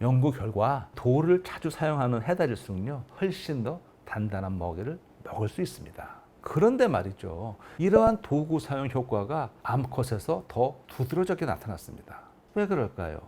연구 결과 돌을 자주 사용하는 해달일수록요 훨씬 더 단단한 먹이를 먹을 수 있습니다. 그런데 말이죠, 이러한 도구 사용 효과가 암컷에서 더 두드러지게 나타났습니다. 왜 그럴까요?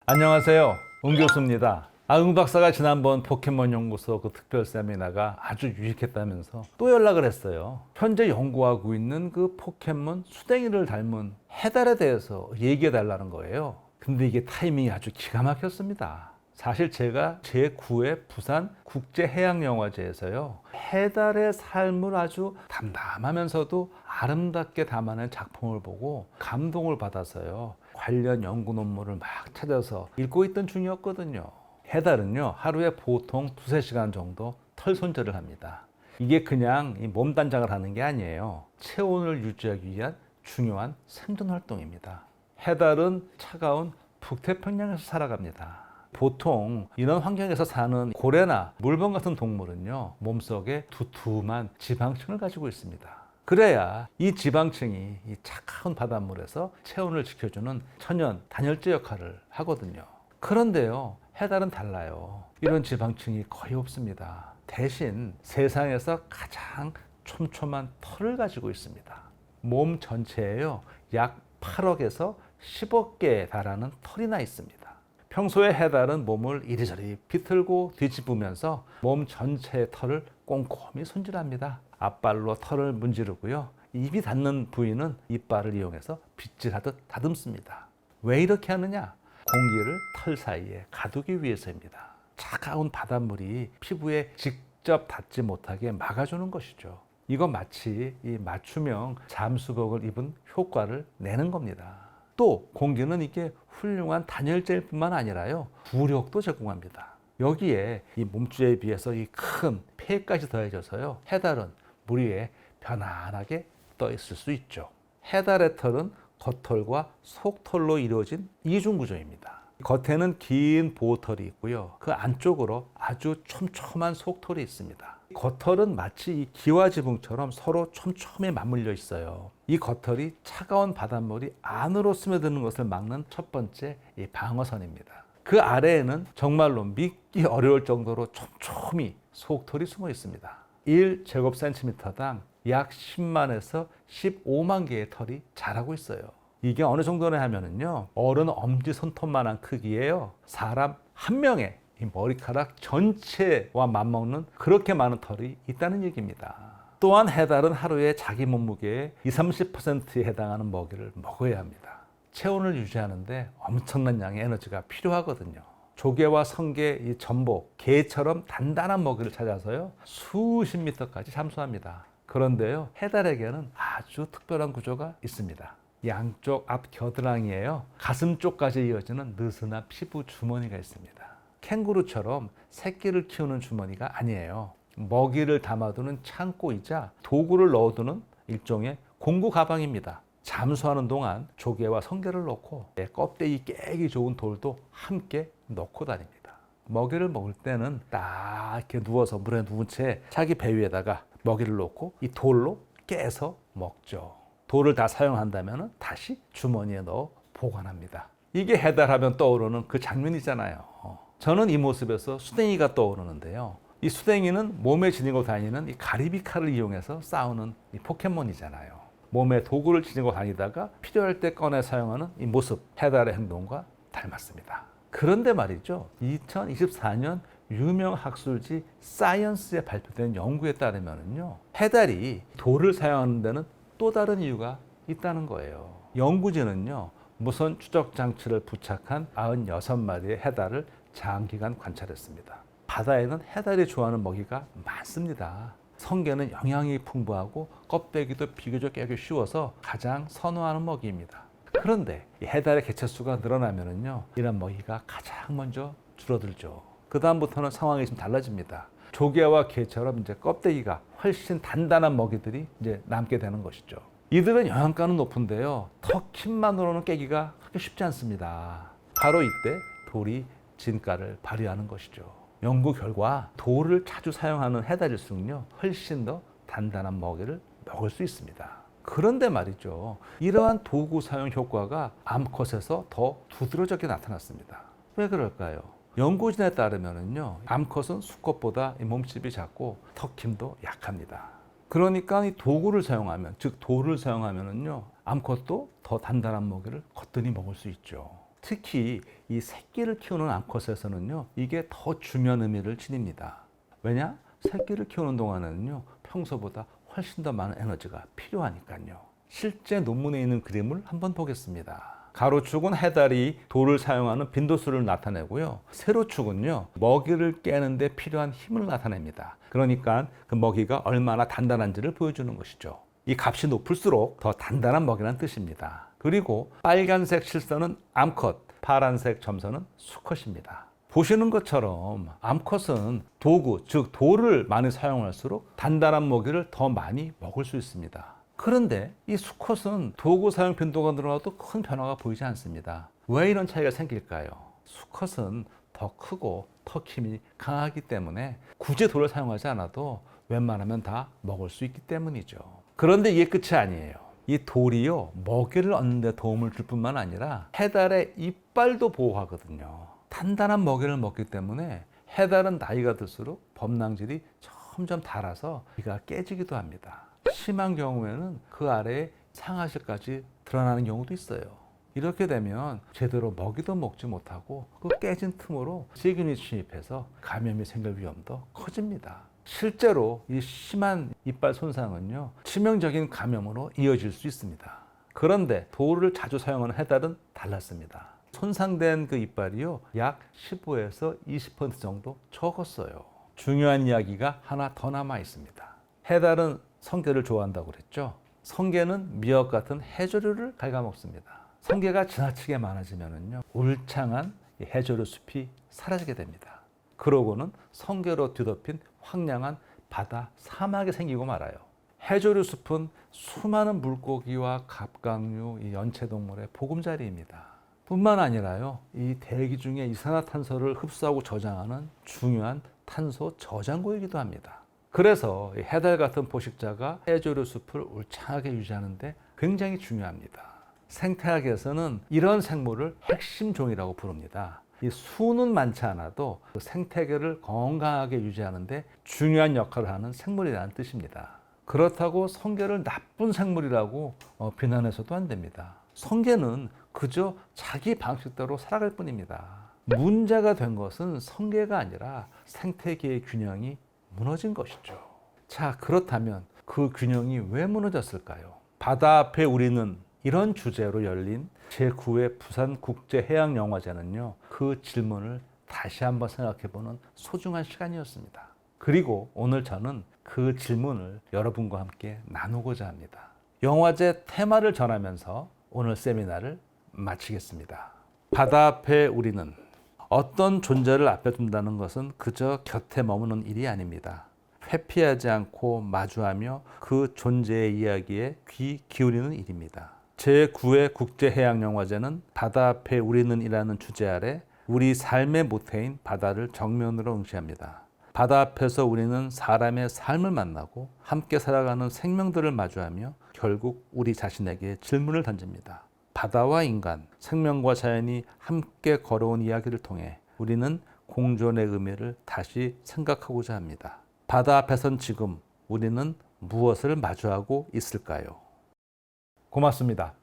안녕하세요, 응 교수입니다. 응 박사가 지난번 포켓몬 연구소 그 특별 세미나가 아주 유익했다면서 또 연락을 했어요. 현재 연구하고 있는 그 포켓몬 수댕이를 닮은 해달에 대해서 얘기해 달라는 거예요. 근데 이게 타이밍이 아주 기가 막혔습니다. 사실 제가 제9회 부산 국제해양영화제에서요 해달의 삶을 아주 담담하면서도 아름답게 담아낸 작품을 보고 감동을 받아서요 관련 연구 논문을 막 찾아서 읽고 있던 중이었거든요. 해달은요 하루에 보통 2~3시간 정도 털 손질을 합니다. 이게 그냥 몸 단장을 하는 게 아니에요. 체온을 유지하기 위한 중요한 생존 활동입니다. 해달은 차가운 북태평양에서 살아갑니다. 보통 이런 환경에서 사는 고래나 물범 같은 동물은요 몸속에 두툼한 지방층을 가지고 있습니다. 그래야 이 지방층이 이 차가운 바닷물에서 체온을 지켜주는 천연 단열재 역할을 하거든요. 그런데요 해달은 달라요. 이런 지방층이 거의 없습니다. 대신 세상에서 가장 촘촘한 털을 가지고 있습니다. 몸 전체에요 약 8억에서 10억 개에 달하는 털이나 있습니다. 평소에 해달은 몸을 이리저리 비틀고 뒤집으면서 몸 전체의 털을 꼼꼼히 손질합니다. 앞발로 털을 문지르고요. 입이 닿는 부위는 이빨을 이용해서 빗질하듯 다듬습니다. 왜 이렇게 하느냐? 공기를 털 사이에 가두기 위해서입니다. 차가운 바닷물이 피부에 직접 닿지 못하게 막아주는 것이죠. 이건 마치 이 맞춤형 잠수복을 입은 효과를 내는 겁니다. 또 공기는 이게 훌륭한 단열재일 뿐만 아니라요 부력도 제공합니다. 여기에 이 몸주에 비해서 이 큰 폐까지 더해져서요 해달은 물 위에 편안하게 떠 있을 수 있죠. 해달의 털은 겉털과 속털로 이루어진 이중 구조입니다. 겉에는 긴 보호털이 있고요 그 안쪽으로 아주 촘촘한 속털이 있습니다. 겉털은 마치 이 기와지붕처럼 서로 촘촘히 맞물려 있어요. 이 겉털이 차가운 바닷물이 안으로 스며드는 것을 막는 첫 번째 이 방어선입니다. 그 아래에는 정말로 믿기 어려울 정도로 촘촘히 속털이 숨어 있습니다. 1제곱센티미터당 약 10만에서 15만 개의 털이 자라고 있어요. 이게 어느 정도냐 하면은요 어른 엄지손톱만한 크기예요. 사람 한 명의 이 머리카락 전체와 맞먹는 그렇게 많은 털이 있다는 얘기입니다. 또한 해달은 하루에 자기 몸무게의 20~30%에 해당하는 먹이를 먹어야 합니다. 체온을 유지하는데 엄청난 양의 에너지가 필요하거든요. 조개와 성게, 이 전복, 게처럼 단단한 먹이를 찾아서요 수십 미터까지 잠수합니다. 그런데요 해달에게는 아주 특별한 구조가 있습니다. 양쪽 앞 겨드랑이에요 가슴 쪽까지 이어지는 느슨한 피부 주머니가 있습니다. 캥거루처럼 새끼를 키우는 주머니가 아니에요. 먹이를 담아두는 창고이자 도구를 넣어두는 일종의 공구 가방입니다. 잠수하는 동안 조개와 성게를 넣고 껍데기 깨기 좋은 돌도 함께 넣고 다닙니다. 먹이를 먹을 때는 딱 이렇게 누워서 물에 누운 채 자기 배 위에다가 먹이를 놓고 이 돌로 깨서 먹죠. 돌을 다 사용한다면 다시 주머니에 넣어 보관합니다. 이게 해달하면 떠오르는 그 장면이잖아요. 저는 이 모습에서 수댕이가 떠오르는데요. 이 수댕이는 몸에 지니고 다니는 이 가리비 칼을 이용해서 싸우는 이 포켓몬이잖아요. 몸에 도구를 지니고 다니다가 필요할 때 꺼내 사용하는 이 모습, 해달의 행동과 닮았습니다. 그런데 말이죠. 2024년 유명 학술지 사이언스에 발표된 연구에 따르면요. 해달이 돌을 사용하는 데는 또 다른 이유가 있다는 거예요. 연구진은요. 무선 추적 장치를 부착한 96마리의 해달을 장기간 관찰했습니다. 바다에는 해달이 좋아하는 먹이가 많습니다. 성게는 영양이 풍부하고 껍데기도 비교적 깨기 쉬워서 가장 선호하는 먹이입니다. 그런데 이 해달의 개체수가 늘어나면요 이런 먹이가 가장 먼저 줄어들죠. 그 다음부터는 상황이 좀 달라집니다. 조개와 게처럼 이제 껍데기가 훨씬 단단한 먹이들이 이제 남게 되는 것이죠. 이들은 영양가는 높은데요 턱힘만으로는 깨기가 그렇게 쉽지 않습니다. 바로 이때 돌이 진가를 발휘하는 것이죠. 연구 결과 돌을 자주 사용하는 해달일수록요 훨씬 더 단단한 먹이를 먹을 수 있습니다. 그런데 말이죠. 이러한 도구 사용 효과가 암컷에서 더 두드러지게 나타났습니다. 왜 그럴까요? 연구진에 따르면요, 암컷은 수컷보다 몸집이 작고 턱 힘도 약합니다. 그러니까 이 도구를 사용하면, 즉 돌을 사용하면요, 암컷도 더 단단한 먹이를 거뜬히 먹을 수 있죠. 특히 이 새끼를 키우는 암컷에서는요, 이게 더 중요한 의미를 지닙니다. 왜냐? 새끼를 키우는 동안에는요, 평소보다 훨씬 더 많은 에너지가 필요하니까요. 실제 논문에 있는 그림을 한번 보겠습니다. 가로축은 해달이 돌을 사용하는 빈도수를 나타내고요. 세로축은요, 먹이를 깨는데 필요한 힘을 나타냅니다. 그러니까 그 먹이가 얼마나 단단한지를 보여주는 것이죠. 이 값이 높을수록 더 단단한 먹이라는 뜻입니다. 그리고 빨간색 실선은 암컷, 파란색 점선은 수컷입니다. 보시는 것처럼 암컷은 도구, 즉 돌을 많이 사용할수록 단단한 먹이를 더 많이 먹을 수 있습니다. 그런데 이 수컷은 도구 사용 빈도가 늘어나도 큰 변화가 보이지 않습니다. 왜 이런 차이가 생길까요? 수컷은 더 크고 턱 힘이 강하기 때문에 굳이 돌을 사용하지 않아도 웬만하면 다 먹을 수 있기 때문이죠. 그런데 이게 끝이 아니에요. 이 돌이요, 먹이를 얻는 데 도움을 줄 뿐만 아니라 해달의 이빨도 보호하거든요. 단단한 먹이를 먹기 때문에 해달은 나이가 들수록 범낭질이 점점 닳아서 이가 깨지기도 합니다. 심한 경우에는 그 아래에 상아실까지 드러나는 경우도 있어요. 이렇게 되면 제대로 먹이도 먹지 못하고 그 깨진 틈으로 세균이 침입해서 감염이 생길 위험도 커집니다. 실제로 이 심한 이빨 손상은요, 치명적인 감염으로 이어질 수 있습니다. 그런데 돌을 자주 사용하는 해달은 달랐습니다. 손상된 그 이빨이요, 약 15에서 20% 정도 적었어요. 중요한 이야기가 하나 더 남아 있습니다. 해달은 성게를 좋아한다고 그랬죠. 성게는 미역 같은 해조류를 갉아먹습니다. 성게가 지나치게 많아지면요, 울창한 해조류 숲이 사라지게 됩니다. 그러고는 성게로 뒤덮인 황량한 바다 사막이 생기고 말아요. 해조류 숲은 수많은 물고기와 갑각류, 연체동물의 보금자리입니다. 뿐만 아니라요, 이 대기 중에 이산화탄소를 흡수하고 저장하는 중요한 탄소 저장고이기도 합니다. 그래서 해달 같은 포식자가 해조류 숲을 울창하게 유지하는 데 굉장히 중요합니다. 생태학에서는 이런 생물을 핵심 종이라고 부릅니다. 이 수는 많지 않아도 그 생태계를 건강하게 유지하는 데 중요한 역할을 하는 생물이라는 뜻입니다. 그렇다고 성게를 나쁜 생물이라고 비난해서도 안 됩니다. 성게는 그저 자기 방식대로 살아갈 뿐입니다. 문제가 된 것은 성게가 아니라 생태계의 균형이 무너진 것이죠. 자, 그렇다면 그 균형이 왜 무너졌을까요? 바다 앞에 우리는 이런 주제로 열린 제9회 부산국제해양영화제는요, 그 질문을 다시 한번 생각해보는 소중한 시간이었습니다. 그리고 오늘 저는 그 질문을 여러분과 함께 나누고자 합니다. 영화제 테마를 전하면서 오늘 세미나를 마치겠습니다. 바다 앞에 우리는 어떤 존재를 앞에 둔다는 것은 그저 곁에 머무는 일이 아닙니다. 회피하지 않고 마주하며 그 존재의 이야기에 귀 기울이는 일입니다. 제9회 국제해양영화제는 바다 앞에 우리는 이라는 주제 아래 우리 삶의 모태인 바다를 정면으로 응시합니다. 바다 앞에서 우리는 사람의 삶을 만나고 함께 살아가는 생명들을 마주하며 결국 우리 자신에게 질문을 던집니다. 바다와 인간, 생명과 자연이 함께 걸어온 이야기를 통해 우리는 공존의 의미를 다시 생각하고자 합니다. 바다 앞에선 지금 우리는 무엇을 마주하고 있을까요? 고맙습니다.